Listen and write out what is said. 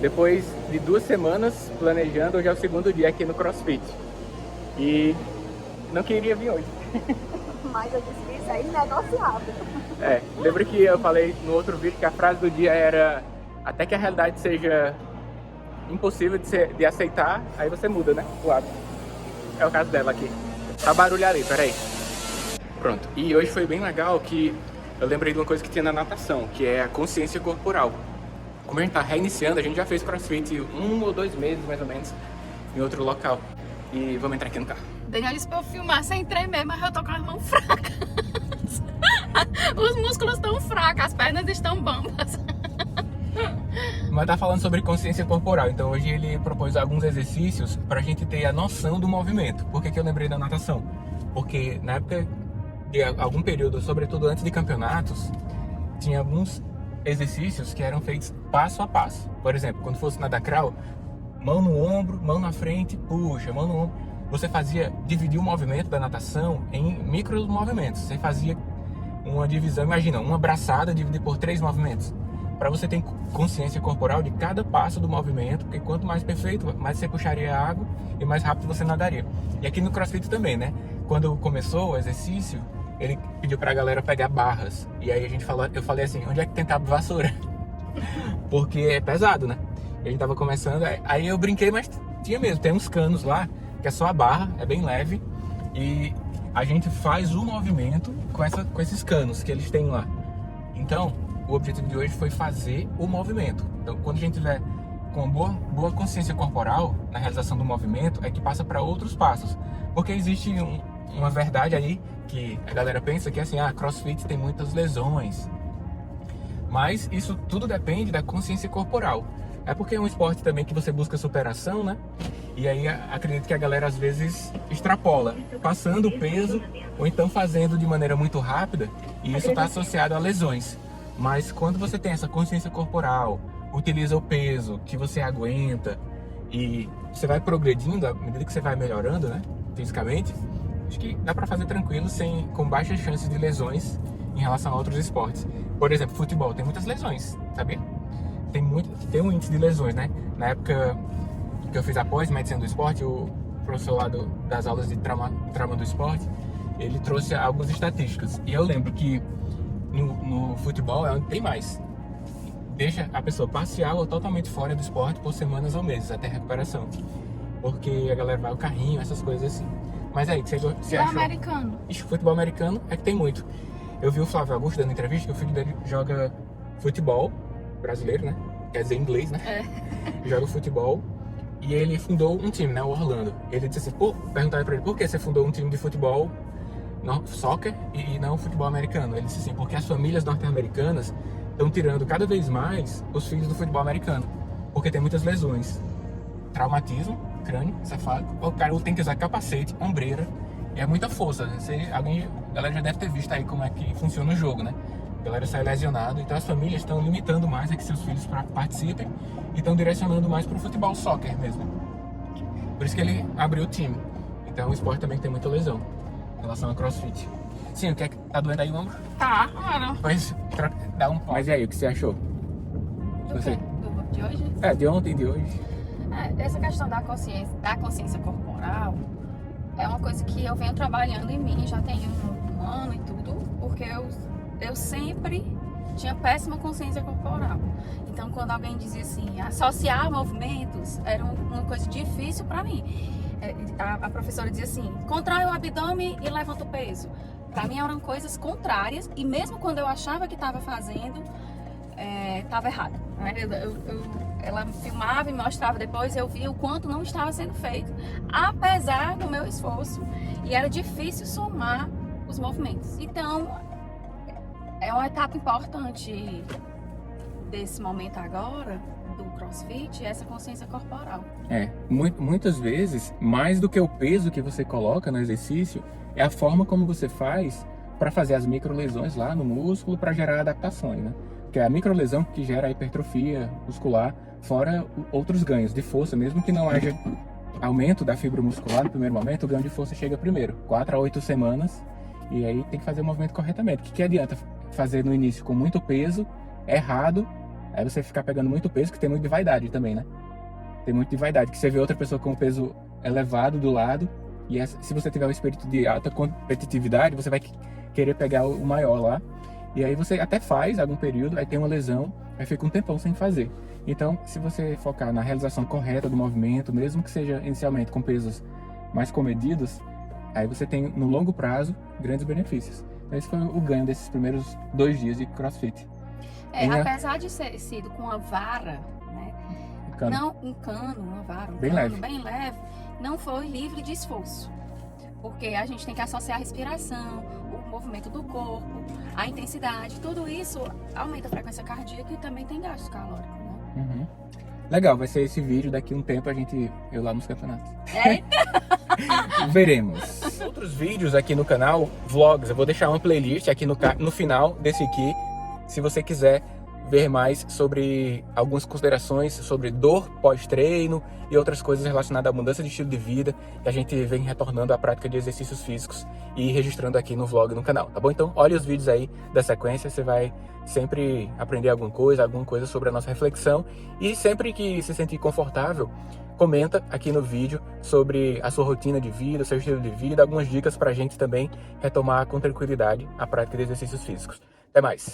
Depois de 2 semanas planejando, hoje é o segundo dia aqui no CrossFit. E não queria vir hoje. Mas eu disse que isso é inegociável. Lembra que eu falei no outro vídeo que a frase do dia era: até que a realidade seja impossível de aceitar, aí você muda, né? O hábito. É o caso dela aqui. Tá barulho ali, peraí. Pronto. E hoje foi bem legal que eu lembrei de uma coisa que tinha na natação, que é a consciência corporal. Como a gente tá reiniciando, a gente já fez CrossFit 1 ou 2 meses, mais ou menos, em outro local. E vamos entrar aqui no carro. Daniel disse pra eu filmar sem tremer, mas eu tô com as mãos fracas. Os músculos estão fracos, as pernas estão bambas. Mas tá falando sobre consciência corporal, então hoje ele propôs alguns exercícios pra gente ter a noção do movimento. Por que eu lembrei da natação? Porque na época de algum período, sobretudo antes de campeonatos, tinha alguns exercícios que eram feitos passo a passo. Por exemplo, quando fosse nadar crawl, mão no ombro, mão na frente, puxa, mão no ombro. Você dividia o movimento da natação em micro movimentos. Você fazia uma divisão, imagina, uma braçada dividida por 3 movimentos. Para você ter consciência corporal de cada passo do movimento, porque quanto mais perfeito, mais você puxaria a água e mais rápido você nadaria. E aqui no CrossFit também, né? Quando começou o exercício, ele pediu pra galera pegar barras. E aí eu falei assim, onde é que tem cabo de vassoura? Porque é pesado, né? A gente tava começando, aí eu brinquei, mas tinha mesmo, tem uns canos lá, que é só a barra, é bem leve. E a gente faz o movimento com esses canos que eles têm lá. Então, o objetivo de hoje foi fazer o movimento. Então, quando a gente tiver com boa consciência corporal na realização do movimento, é que passa para outros passos. Porque existe uma verdade aí que a galera pensa que assim, CrossFit tem muitas lesões. Mas isso tudo depende da consciência corporal. É porque é um esporte também que você busca superação, né? E aí acredito que a galera às vezes extrapola, passando o peso ou então fazendo de maneira muito rápida, e isso está associado a lesões. Mas quando você tem essa consciência corporal, utiliza o peso que você aguenta e você vai progredindo à medida que você vai melhorando, né, fisicamente, acho que dá para fazer tranquilo, com baixas chances de lesões em relação a outros esportes. Por exemplo, futebol tem muitas lesões, sabia? Tem um índice de lesões, né? Na época que eu fiz a pós-medicina do esporte, o professor lá das aulas de trauma do esporte, ele trouxe algumas estatísticas. E eu lembro que no futebol é onde tem mais. Deixa a pessoa parcial ou totalmente fora do esporte por semanas ou meses, até recuperação. Porque a galera vai ao carrinho, essas coisas assim. Mas aí, você achou? Americano. Ixi, futebol americano é que tem muito. Eu vi o Flávio Augusto dando entrevista que o filho dele joga futebol brasileiro, né? Quer dizer, inglês, né? Joga futebol. E ele fundou um time, né? O Orlando. Ele disse assim, perguntaram pra ele, por que você fundou um time de futebol, soccer, e não futebol americano? Ele disse assim, porque as famílias norte-americanas estão tirando cada vez mais os filhos do futebol americano. Porque tem muitas lesões. Traumatismo, crânio, cefálico. O cara tem que usar capacete, ombreira. E é muita força. A galera já deve ter visto aí como é que funciona o jogo, né? A galera sai lesionado. Então as famílias estão limitando mais a que seus filhos participem e estão direcionando mais para o futebol soccer mesmo. Por isso que ele abriu o time. Então o esporte também tem muita lesão em relação ao CrossFit. Sim, o que é que tá doendo aí o ombro? Tá, claro. Pois, dá um pau. Mas e aí, o que você achou? Do quê? De hoje? De ontem e de hoje. Essa questão da consciência corporal é uma coisa que eu venho trabalhando em mim já tem um ano e tudo, porque eu sempre tinha péssima consciência corporal. Então, quando alguém dizia assim, associar movimentos era uma coisa difícil para mim. A professora dizia assim, contrai o abdômen e levanta o peso. Para mim eram coisas contrárias e mesmo quando eu achava que estava fazendo, estava errado. Né? Ela filmava e mostrava depois, eu via o quanto não estava sendo feito, apesar do meu esforço, e era difícil somar os movimentos. Então, é uma etapa importante desse momento agora, do CrossFit, essa consciência corporal. Muitas vezes, mais do que o peso que você coloca no exercício, é a forma como você faz para fazer as microlesões lá no músculo para gerar adaptações, né? Que é a microlesão que gera a hipertrofia muscular, fora outros ganhos de força, mesmo que não haja aumento da fibra muscular no primeiro momento, o ganho de força chega primeiro, 4 a 8 semanas, e aí tem que fazer o movimento corretamente. O que adianta fazer no início com muito peso, errado, Aí você ficar pegando muito peso, que tem muito de vaidade também, né? Tem muito de vaidade, que você vê outra pessoa com o peso elevado do lado, e se você tiver um espírito de alta competitividade, você vai querer pegar o maior lá. E aí você até faz algum período, aí tem uma lesão, aí fica um tempão sem fazer. Então, se você focar na realização correta do movimento, mesmo que seja inicialmente com pesos mais comedidos, aí você tem, no longo prazo, grandes benefícios. Então, esse foi o ganho desses primeiros 2 dias de CrossFit. Apesar de ser sido com uma vara, né? Não um cano, uma vara, bem leve, não foi livre de esforço. Porque a gente tem que associar a respiração, o movimento do corpo, a intensidade, tudo isso aumenta a frequência cardíaca e também tem gasto calórico, né? Uhum. Legal, vai ser esse vídeo, daqui a um tempo eu lá nos campeonatos. Veremos. Outros vídeos aqui no canal, vlogs, eu vou deixar uma playlist aqui no final desse aqui, se você quiser ver mais sobre algumas considerações sobre dor pós-treino e outras coisas relacionadas à mudança de estilo de vida, que a gente vem retornando à prática de exercícios físicos e registrando aqui no vlog no canal, tá bom? Então olha os vídeos aí da sequência, você vai sempre aprender alguma coisa sobre a nossa reflexão, e sempre que se sentir confortável, comenta aqui no vídeo sobre a sua rotina de vida, seu estilo de vida, algumas dicas pra gente também retomar com tranquilidade a prática de exercícios físicos. Até mais!